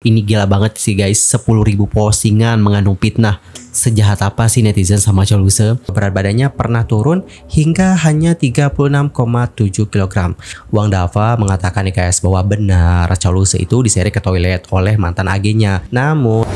Ini gila banget sih guys, 10.000 postingan mengandung fitnah. Sejahat apa sih netizen sama Chow Lose? Berat badannya pernah turun hingga hanya 36,7 kg. Wang Dava mengatakan nih guys bahwa benar Chow Lose itu diseret ke toilet oleh mantan agennya. Namun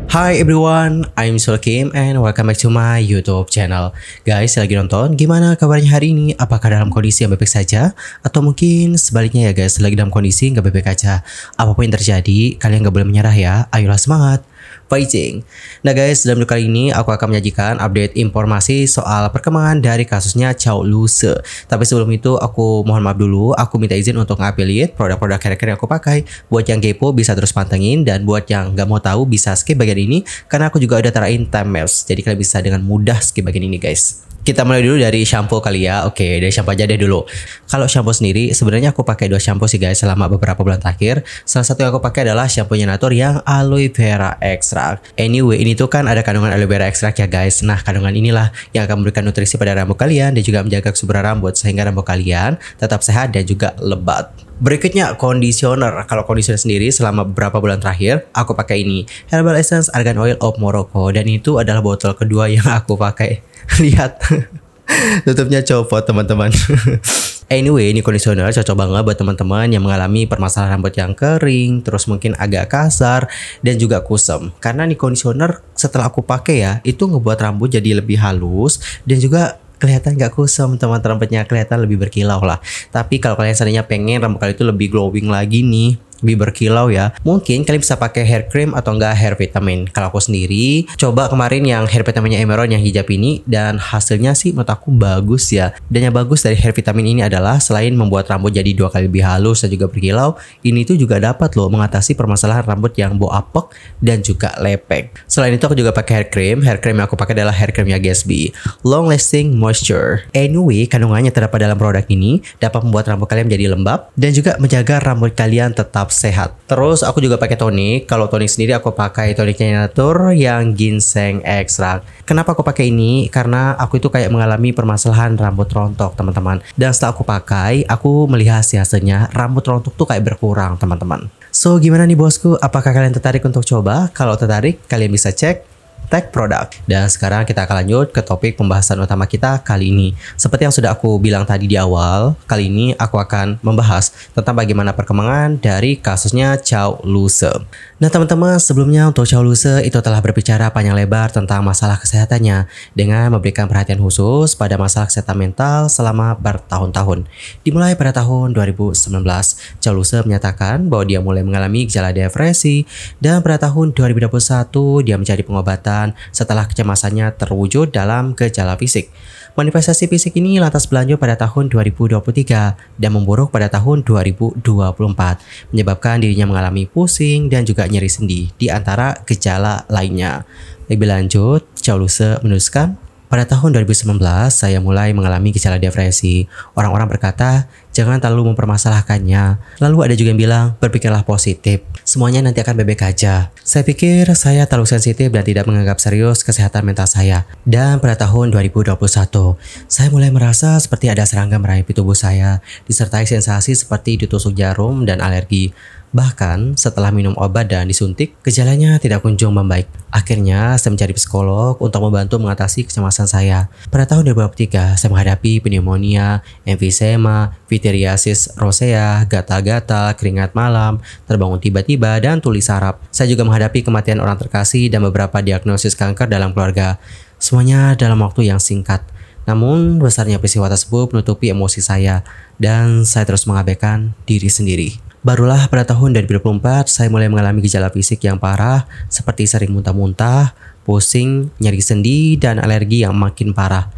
Hi everyone, I'm Sul Kim and welcome back to my YouTube channel. Guys, lagi nonton, gimana kabarnya hari ini? Apakah dalam kondisi yang baik saja? Atau mungkin sebaliknya ya guys, lagi dalam kondisi nggak baik aja? Apapun yang terjadi, kalian nggak boleh menyerah ya. Ayolah semangat, fighting. Nah guys, dalam video kali ini aku akan menyajikan update informasi soal perkembangan dari kasusnya Chow Lose. Tapi sebelum itu aku mohon maaf dulu, aku minta izin untuk nge-affiliate produk-produk hair-care yang aku pakai. Buat yang kepo bisa terus pantengin, dan buat yang nggak mau tahu bisa skip bagian ini karena aku juga udah tarain time-lapse. Jadi kalian bisa dengan mudah skip bagian ini guys. Kita mulai dulu dari shampoo kali ya. Oke, dari shampoo aja deh dulu. Kalau shampoo sendiri, sebenarnya aku pakai 2 shampoo sih guys selama beberapa bulan terakhir. Salah satu yang aku pakai adalah shampoo-nya Natur yang aloe vera extract. Anyway, ini tuh kan ada kandungan aloe vera extract ya guys. Nah, kandungan inilah yang akan memberikan nutrisi pada rambut kalian dan juga menjaga kesuburan rambut sehingga rambut kalian tetap sehat dan juga lebat. Berikutnya conditioner. Kalau conditioner sendiri selama beberapa bulan terakhir aku pakai ini, Herbal Essence Argan Oil of Morocco, dan itu adalah botol kedua yang aku pakai. Lihat, tutupnya copot teman-teman. Anyway, ini conditioner cocok banget buat teman-teman yang mengalami permasalahan rambut yang kering, terus mungkin agak kasar dan juga kusam. Karena ini conditioner setelah aku pakai ya, itu ngebuat rambut jadi lebih halus dan juga kelihatan gak kusam, teman-teman, rambutnya kelihatan lebih berkilau lah. Tapi kalau kalian seandainya pengen rambut kalian itu lebih glowing lagi nih, lebih berkilau ya, mungkin kalian bisa pakai hair cream atau enggak hair vitamin. Kalau aku sendiri coba kemarin yang hair vitaminnya Emerald yang hijab ini, dan hasilnya sih menurut aku bagus ya. Dan yang bagus dari hair vitamin ini adalah selain membuat rambut jadi 2 kali lebih halus dan juga berkilau, ini tuh juga dapat loh mengatasi permasalahan rambut yang bow apek dan juga lepek. Selain itu aku juga pakai hair cream. Hair cream yang aku pakai adalah hair creamnya Gatsby Long Lasting Moisture. Anyway, kandungannya terdapat dalam produk ini dapat membuat rambut kalian menjadi lembab dan juga menjaga rambut kalian tetap sehat. Terus aku juga pakai tonik. Kalau tonik sendiri aku pakai toniknya Natur yang ginseng extract. Kenapa aku pakai ini? Karena aku itu kayak mengalami permasalahan rambut rontok teman-teman. Dan setelah aku pakai, aku melihat hasilnya rambut rontok tuh kayak berkurang teman-teman. So gimana nih bosku? Apakah kalian tertarik untuk coba? Kalau tertarik, kalian bisa cek tag produk. Dan sekarang kita akan lanjut ke topik pembahasan utama kita kali ini. Seperti yang sudah aku bilang tadi di awal, kali ini aku akan membahas tentang bagaimana perkembangan dari kasusnya Chow Lose. Nah teman-teman, sebelumnya untuk Chow Lose itu telah berbicara panjang lebar tentang masalah kesehatannya dengan memberikan perhatian khusus pada masalah kesehatan mental selama bertahun-tahun. Dimulai pada tahun 2019, Chow Lose menyatakan bahwa dia mulai mengalami gejala depresi, dan pada tahun 2021 dia mencari pengobatan setelah kecemasannya terwujud dalam gejala fisik. Manifestasi fisik ini lantas berlanjut pada tahun 2023 dan memburuk pada tahun 2024, menyebabkan dirinya mengalami pusing dan juga nyeri sendi di antara gejala lainnya. Lebih lanjut, Chow Lose menuliskan, pada tahun 2019, saya mulai mengalami gejala depresi. Orang-orang berkata, jangan terlalu mempermasalahkannya. Lalu ada juga yang bilang, berpikirlah positif. Semuanya nanti akan baik-baik aja. Saya pikir saya terlalu sensitif dan tidak menganggap serius kesehatan mental saya. Dan pada tahun 2021, saya mulai merasa seperti ada serangga merayap tubuh saya, disertai sensasi seperti ditusuk jarum dan alergi. Bahkan setelah minum obat dan disuntik, gejalanya tidak kunjung membaik. Akhirnya saya mencari psikolog untuk membantu mengatasi kecemasan saya. Pada tahun 2023, saya menghadapi pneumonia, emfisema, pityriasis rosea, gatal-gatal, keringat malam, terbangun tiba-tiba, dan tuli saraf. Saya juga menghadapi kematian orang terkasih dan beberapa diagnosis kanker dalam keluarga. Semuanya dalam waktu yang singkat. Namun besarnya peristiwa tersebut menutupi emosi saya, dan saya terus mengabaikan diri sendiri. Barulah pada tahun 2024 saya mulai mengalami gejala fisik yang parah seperti sering muntah-muntah, pusing, nyeri sendi, dan alergi yang makin parah.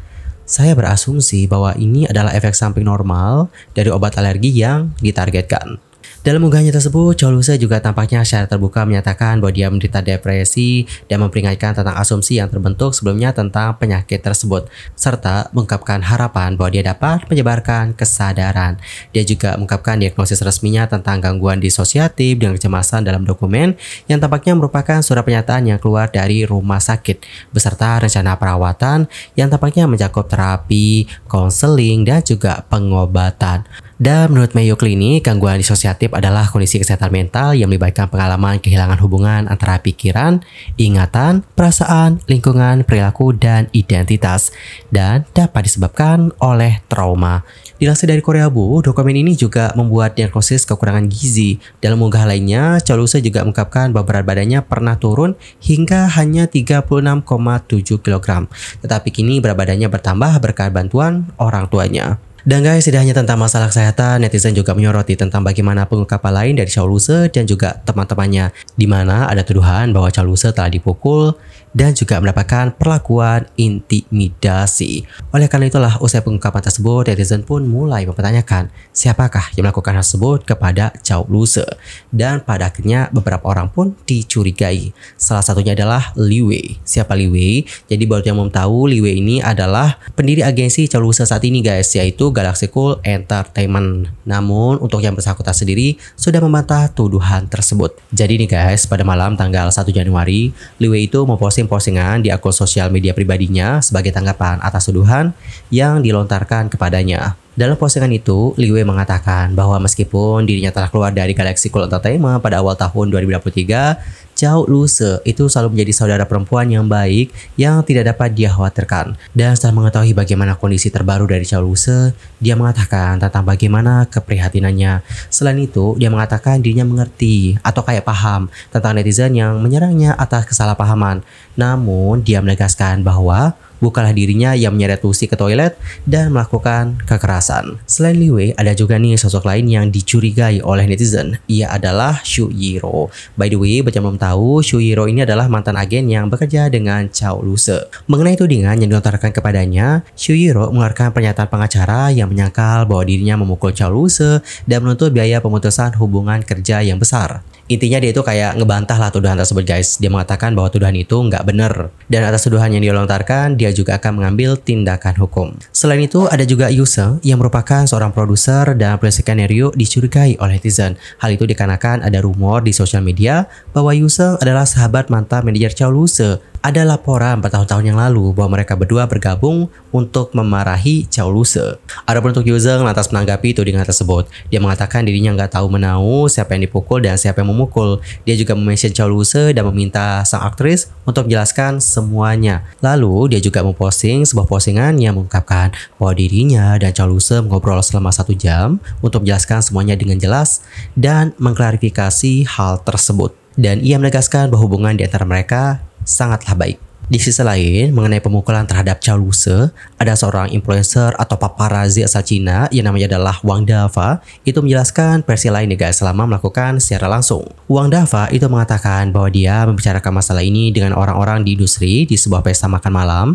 Saya berasumsi bahwa ini adalah efek samping normal dari obat alergi yang ditargetkan. Dalam unggahannya tersebut, Chow Lose juga tampaknya secara terbuka menyatakan bahwa dia menderita depresi dan memperingatkan tentang asumsi yang terbentuk sebelumnya tentang penyakit tersebut, serta mengungkapkan harapan bahwa dia dapat menyebarkan kesadaran. Dia juga mengungkapkan diagnosis resminya tentang gangguan disosiatif dan kecemasan dalam dokumen yang tampaknya merupakan surat pernyataan yang keluar dari rumah sakit, beserta rencana perawatan yang tampaknya mencakup terapi, konseling, dan juga pengobatan. Dan menurut Mayo Clinic, gangguan disosiatif adalah kondisi kesehatan mental yang melibatkan pengalaman kehilangan hubungan antara pikiran, ingatan, perasaan, lingkungan, perilaku, dan identitas, dan dapat disebabkan oleh trauma. Dilansir dari Korea Bu, dokumen ini juga membuat diagnosis kekurangan gizi. Dalam unggahan lainnya, Chow Loo-se juga mengungkapkan bahwa berat badannya pernah turun hingga hanya 36,7 kg. Tetapi kini berat badannya bertambah berkat bantuan orang tuanya. Dan guys, tidak hanya tentang masalah kesehatan, netizen juga menyoroti tentang bagaimana pengungkapan lain dari Chow Loo-se dan juga teman-temannya, di mana ada tuduhan bahwa Chow Loo-se telah dipukul dan juga mendapatkan perlakuan intimidasi. Oleh karena itulah, usai pengungkapan tersebut, netizen pun mulai mempertanyakan siapakah yang melakukan hal tersebut kepada Chow Loo-se. Dan pada akhirnya beberapa orang pun dicurigai. Salah satunya adalah Lee Wei. Siapa Lee Wei? Jadi buat yang belum tahu, Lee Wei ini adalah pendiri agensi Chow Loo-se saat ini guys, yaitu Galaxy Cool Entertainment. Namun untuk yang bersangkutan sendiri sudah membantah tuduhan tersebut. Jadi nih guys, pada malam tanggal 1 Januari, Lee Wei itu memposting postingan di akun sosial media pribadinya sebagai tanggapan atas tuduhan yang dilontarkan kepadanya. Dalam postingan itu, Lee Wei mengatakan bahwa meskipun dirinya telah keluar dari Galaxy Cool Entertainment pada awal tahun 2023, Chow Loo-se itu selalu menjadi saudara perempuan yang baik yang tidak dapat dia khawatirkan. Dan setelah mengetahui bagaimana kondisi terbaru dari Chow Loo-se, dia mengatakan tentang bagaimana keprihatinannya. Selain itu, dia mengatakan dirinya mengerti atau kayak paham tentang netizen yang menyerangnya atas kesalahpahaman. Namun, dia menegaskan bahwa bukanlah dirinya yang menyeret Lucy ke toilet dan melakukan kekerasan. Selain Lee Wei, ada juga nih sosok lain yang dicurigai oleh netizen. Ia adalah Shu Yiro. By the way, bagi yang belum tahu, Shu Yiro ini adalah mantan agen yang bekerja dengan Chow Loo-se. Mengenai tudingan yang dilontarkan kepadanya, Shu Yiro mengeluarkan pernyataan pengacara yang menyangkal bahwa dirinya memukul Chow Loo-se dan menuntut biaya pemutusan hubungan kerja yang besar. Intinya dia itu kayak ngebantah lah tuduhan tersebut guys. Dia mengatakan bahwa tuduhan itu nggak benar. Dan atas tuduhan yang dilontarkan, dia juga akan mengambil tindakan hukum. Selain itu, ada juga Yu Seung yang merupakan seorang produser dan penulis skenario dicurigai oleh netizen. Hal itu dikarenakan ada rumor di sosial media bahwa Yu Seung adalah sahabat mantan manajer Chow Loo-se. Ada laporan bertahun-tahun yang lalu bahwa mereka berdua bergabung untuk memarahi Chow Loo-se. Adapun untuk Yu Seung lantas menanggapi tudingan tersebut. Dia mengatakan dirinya nggak tahu menau siapa yang dipukul dan siapa yang memukul. Dia juga mention Chow Loo-se dan meminta sang aktris untuk menjelaskan semuanya. Lalu dia juga memposting sebuah postingan yang mengungkapkan bahwa dirinya dan Chow Loo-se mengobrol selama 1 jam untuk menjelaskan semuanya dengan jelas dan mengklarifikasi hal tersebut. Dan ia menegaskan bahwa hubungan di antara mereka sangatlah baik. Di sisi lain, mengenai pemukulan terhadap Chow Loo-se, ada seorang influencer atau paparazzi asal Cina yang namanya adalah Wang Dava, itu menjelaskan versi lain nih guys selama melakukan secara langsung. Wang Dava itu mengatakan bahwa dia membicarakan masalah ini dengan orang-orang di industri di sebuah pesta makan malam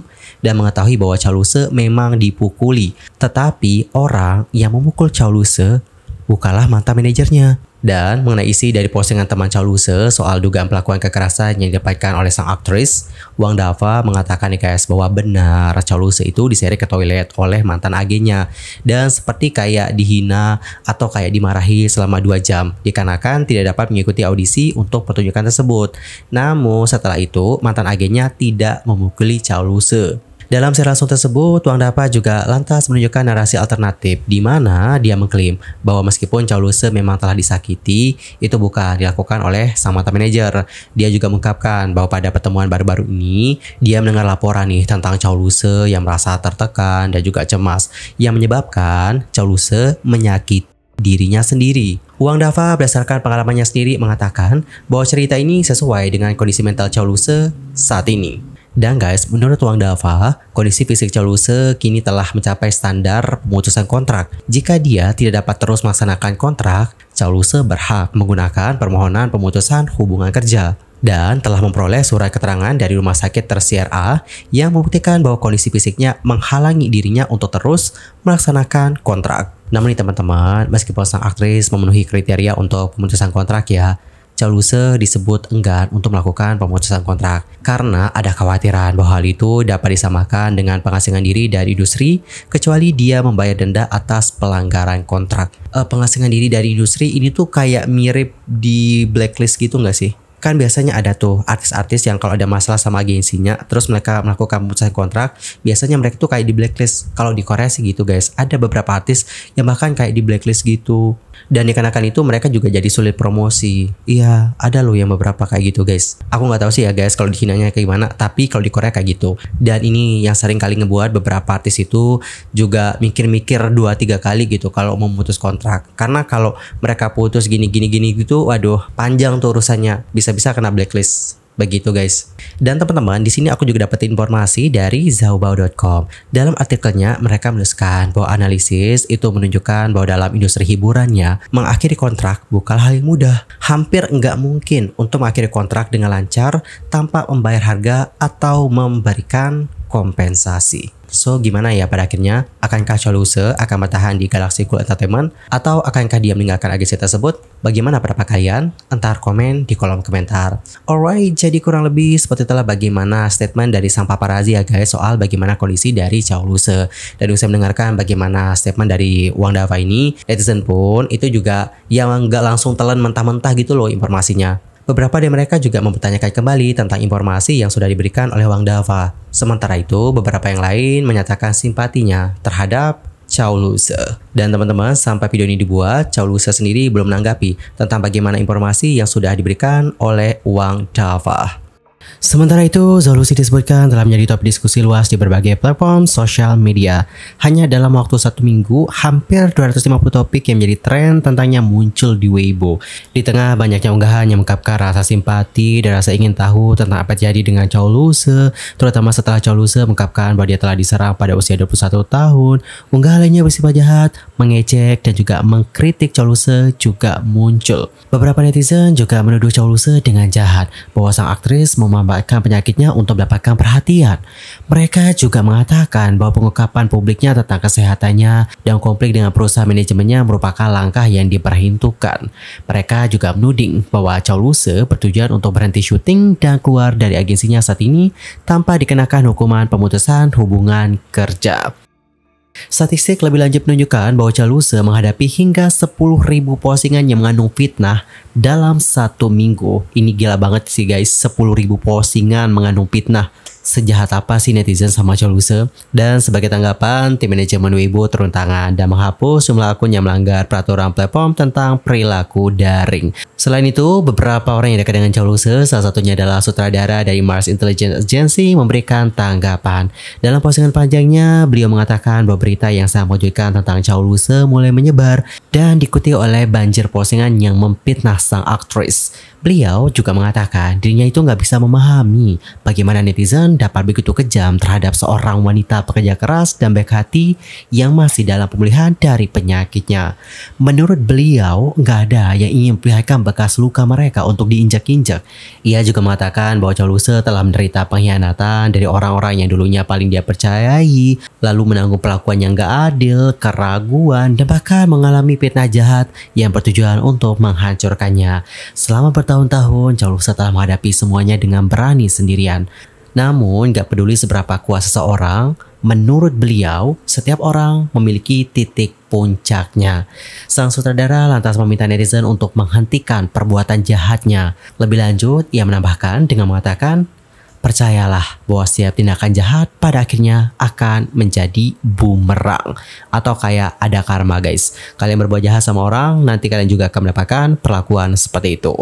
dan mengetahui bahwa Chow Loo-se memang dipukuli. Tetapi orang yang memukul Chow Loo-se bukanlah mantan manajernya. Dan mengenai isi dari postingan teman Chow Loo-se soal dugaan pelakuan kekerasan yang didapatkan oleh sang aktris, Wang Dava mengatakan nih guys bahwa benar Chow Loo-se itu diseret ke toilet oleh mantan agennya dan seperti kayak dihina atau kayak dimarahi selama 2 jam dikarenakan tidak dapat mengikuti audisi untuk pertunjukan tersebut. Namun setelah itu mantan agennya tidak memukuli Chow Loo-se. Dalam share langsung tersebut, Wang Dava juga lantas menunjukkan narasi alternatif di mana dia mengklaim bahwa meskipun Chow Loo-se memang telah disakiti, itu bukan dilakukan oleh sang mantan manajer. Dia juga mengungkapkan bahwa pada pertemuan baru-baru ini, dia mendengar laporan nih tentang Chow Loo-se yang merasa tertekan dan juga cemas, yang menyebabkan Chow Loo-se menyakiti dirinya sendiri. Wang Dava berdasarkan pengalamannya sendiri mengatakan bahwa cerita ini sesuai dengan kondisi mental Chow Loo-se saat ini. Dan guys, menurut Wang Dava, kondisi fisik Chow Loo-se kini telah mencapai standar pemutusan kontrak. Jika dia tidak dapat terus melaksanakan kontrak, Chow Loo-se berhak menggunakan permohonan pemutusan hubungan kerja dan telah memperoleh surat keterangan dari rumah sakit tersier A yang membuktikan bahwa kondisi fisiknya menghalangi dirinya untuk terus melaksanakan kontrak. Namun nih teman-teman, meskipun sang aktris memenuhi kriteria untuk pemutusan kontrak ya, Chow Loo-se disebut enggan untuk melakukan pemutusan kontrak karena ada kekhawatiran bahwa hal itu dapat disamakan dengan pengasingan diri dari industri kecuali dia membayar denda atas pelanggaran kontrak. Pengasingan diri dari industri ini tuh kayak mirip di blacklist gitu nggak sih? Kan biasanya ada tuh artis-artis yang kalau ada masalah sama agensinya, terus mereka melakukan pemutusan kontrak, biasanya mereka tuh kayak di blacklist. Kalau di Korea sih gitu guys, ada beberapa artis yang bahkan kayak di blacklist gitu. Dan dikarenakan itu mereka juga jadi sulit promosi. Iya, ada loh yang beberapa kayak gitu guys. Aku nggak tahu sih ya guys kalau di Chinanya kayak gimana, tapi kalau di Korea kayak gitu. Dan ini yang sering kali ngebuat beberapa artis itu juga mikir-mikir 2-3 kali gitu kalau mau memutus kontrak. Karena kalau mereka putus gini-gini gitu, waduh, panjang tuh urusannya. Bisa-bisa kena blacklist. Begitu guys. Dan teman-teman, di sini aku juga dapat informasi dari Zaobao.com. Dalam artikelnya mereka menuliskan bahwa analisis itu menunjukkan bahwa dalam industri hiburannya mengakhiri kontrak bukan hal yang mudah. Hampir nggak mungkin untuk mengakhiri kontrak dengan lancar tanpa membayar harga atau memberikan kompensasi. So gimana ya pada akhirnya? Akankah Chow Loo-se akan bertahan di Galaxy Cool Entertainment atau akankah dia meninggalkan agensi tersebut? Bagaimana pendapat kalian? Entar komen di kolom komentar. Alright, jadi kurang lebih seperti itulah bagaimana statement dari sang paparazzi ya guys soal bagaimana kondisi dari Chow Loo-se. Dan usai mendengarkan bagaimana statement dari Wang Dava ini, netizen pun itu juga yang nggak langsung telan mentah-mentah gitu loh informasinya. Beberapa dari mereka juga mempertanyakan kembali tentang informasi yang sudah diberikan oleh Wang Dava. Sementara itu, beberapa yang lain menyatakan simpatinya terhadap Chow Loo-se. Dan teman-teman, sampai video ini dibuat, Chow Loo-se sendiri belum menanggapi tentang bagaimana informasi yang sudah diberikan oleh Wang Dava. Sementara itu, Zaolusi disebutkan telah menjadi topik diskusi luas di berbagai platform sosial media. Hanya dalam waktu 1 minggu, hampir 250 topik yang menjadi tren tentangnya muncul di Weibo. Di tengah banyaknya unggahan yang mengungkapkan rasa simpati dan rasa ingin tahu tentang apa terjadi dengan Chow Loo-se, terutama setelah Chow Loo-se mengungkapkan bahwa dia telah diserang pada usia 21 tahun, unggahan lainnya bersifat jahat, mengejek, dan juga mengkritik Chow Loo-se juga muncul. Beberapa netizen juga menuduh Chow Loo-se dengan jahat bahwa sang aktris memanfaatkan penyakitnya untuk mendapatkan perhatian. Mereka juga mengatakan bahwa pengungkapan publiknya tentang kesehatannya dan konflik dengan perusahaan manajemennya merupakan langkah yang diperhitungkan. Mereka juga menuding bahwa Chow Loo-se bertujuan untuk berhenti syuting dan keluar dari agensinya saat ini tanpa dikenakan hukuman pemutusan hubungan kerja. Statistik lebih lanjut menunjukkan bahwa Chow Loo-se menghadapi hingga 10.000 postingan yang mengandung fitnah dalam 1 minggu. Ini gila banget sih guys, 10.000 postingan mengandung fitnah. Sejahat apa sih netizen sama Chow Loo-se? Dan sebagai tanggapan, tim manajemen Weibo turun tangan dan menghapus jumlah akun yang melanggar peraturan platform tentang perilaku daring. Selain itu, beberapa orang yang dekat dengan Chow Loo-se, salah satunya adalah sutradara dari Mars Intelligence Agency, memberikan tanggapan. Dalam postingan panjangnya, beliau mengatakan bahwa berita yang saya mengejutkan tentang Chow Loo-se mulai menyebar dan diikuti oleh banjir postingan yang memfitnah sang aktris. Beliau juga mengatakan dirinya itu nggak bisa memahami bagaimana netizen dapat begitu kejam terhadap seorang wanita pekerja keras dan baik hati yang masih dalam pemulihan dari penyakitnya. Menurut beliau, nggak ada yang ingin memperlihatkan bekas luka mereka untuk diinjak-injak. Ia juga mengatakan bahwa Chow Loo-se telah menderita pengkhianatan dari orang-orang yang dulunya paling dia percayai, lalu menanggung perlakuan yang nggak adil, keraguan, dan bahkan mengalami fitnah jahat yang bertujuan untuk menghancurkannya. Selama bertahun-tahun, Chow Loo-se telah menghadapi semuanya dengan berani sendirian. Namun, gak peduli seberapa kuat seseorang, menurut beliau, setiap orang memiliki titik puncaknya. Sang sutradara lantas meminta netizen untuk menghentikan perbuatan jahatnya. Lebih lanjut, ia menambahkan dengan mengatakan, percayalah bahwa setiap tindakan jahat pada akhirnya akan menjadi bumerang. Atau kayak ada karma guys. Kalian berbuat jahat sama orang, nanti kalian juga akan mendapatkan perlakuan seperti itu.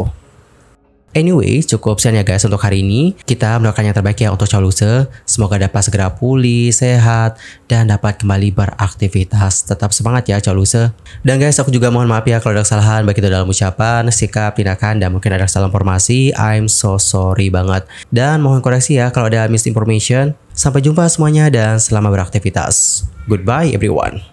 Anyway, cukup sekian ya guys untuk hari ini. Kita mendoakan yang terbaik ya untuk Chow Loo-se. Semoga dapat segera pulih, sehat, dan dapat kembali beraktivitas. Tetap semangat ya Chow Loo-se. Dan guys, aku juga mohon maaf ya kalau ada kesalahan baik itu dalam ucapan, sikap, tindakan, dan mungkin ada kesalahan informasi. I'm so sorry banget. Dan mohon koreksi ya kalau ada misinformation. Sampai jumpa semuanya dan selamat beraktivitas. Goodbye everyone.